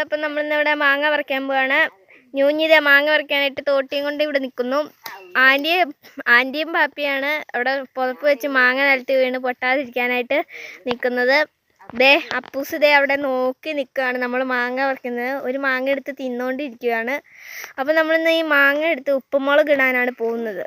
അപ്പം നമ്മളിന്ന് ഇവിടെ മാങ്ങ പറിക്കാൻ പോവാണ്. ഞൂഞ്ഞിത മാങ്ങ പറിക്കാനായിട്ട് തോട്ടിയും കൊണ്ട് ഇവിടെ നിൽക്കുന്നു. ആൻറ്റിയും പാപ്പിയാണ് അവിടെ പുതപ്പ് വെച്ച് മാങ്ങ നിലത്ത് വീണ് പൊട്ടാതിരിക്കാനായിട്ട് നിൽക്കുന്നത്. അപ്പൂസ് അവിടെ നോക്കി നിൽക്കുകയാണ് നമ്മൾ മാങ്ങ പറിക്കുന്നത്. ഒരു മാങ്ങ എടുത്ത് തിന്നുകൊണ്ടിരിക്കുകയാണ്. അപ്പം നമ്മളിന്ന് ഈ മാങ്ങ എടുത്ത് ഉപ്പുമുളക് ഇടാനാണ് പോകുന്നത്.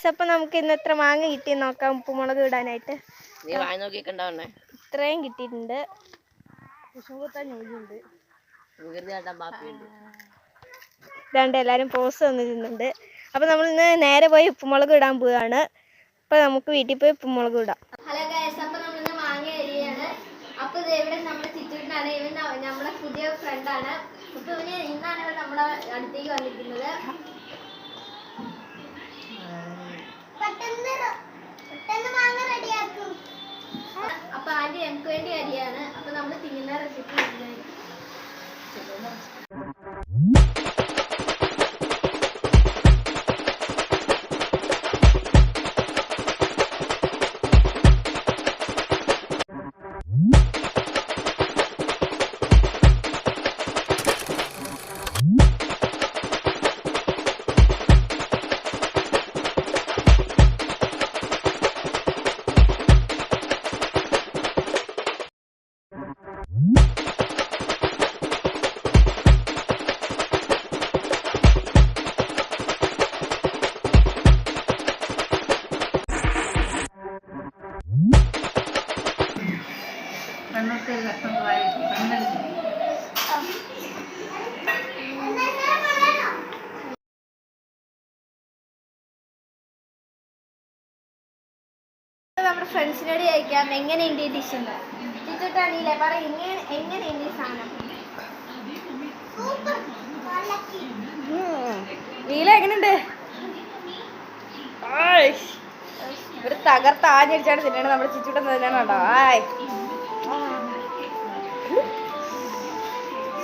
അപ്പം നമുക്ക് ഇന്ന് എത്ര മാങ്ങ കിട്ടി നോക്കാം ഉപ്പുമുളക് ഇടാനായിട്ട്. ഇത്രയും കിട്ടിയിട്ടുണ്ട്. ഇതാണ്ട് എല്ലാവരും പോസ് തന്നിരുന്നുണ്ട്. അപ്പം നമ്മൾ ഇന്ന് നേരെ പോയി ഉപ്പുമുളക് ഇടാൻ പോവുകയാണ്. അപ്പം നമുക്ക് വീട്ടിൽ പോയി ഉപ്പുമുളക് ഇടാം. ഹലോ ഗൈസ്, അപ്പം നമ്മളിന്ന് മാങ്ങ അരിയാണ്. അപ്പം ഇത് ഇവിടെ നമ്മുടെ ചിറ്റൂരിനാണ്. ഇവൻ നമ്മുടെ പുതിയ ഫ്രണ്ടാണ്. അപ്പം ഇവന് ഇന്നാണ് ഇവർ നമ്മുടെ അടുത്തേക്ക് വന്നിരിക്കുന്നത്. അപ്പൊ ആന്റി എനിക്ക് വേണ്ടി അരിയാണ്. അപ്പൊ നമ്മള് തിന്നുന്ന റെസിപ്പി നമ്മുടെ ഫ്രണ്ട്സിനോട് ചോദിക്കാം എങ്ങനെയുണ്ട് ഈ ഡിഷ് എന്ന്. ചിറ്റൂട്ടാണീല്ലേ പറ, എങ്ങനെയുണ്ട് ഈ സാധനം? നീല എങ്ങനെയുണ്ട്? ഒരു തകർത്ത് ആഞ്ഞടിച്ചാണ് തിന്നണ നമ്മുടെ ചിറ്റൂട്ടൻ തിന്നണോ?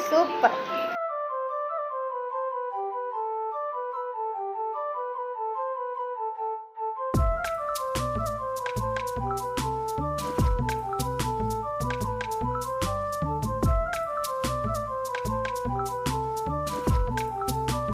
സൂപ്പർ.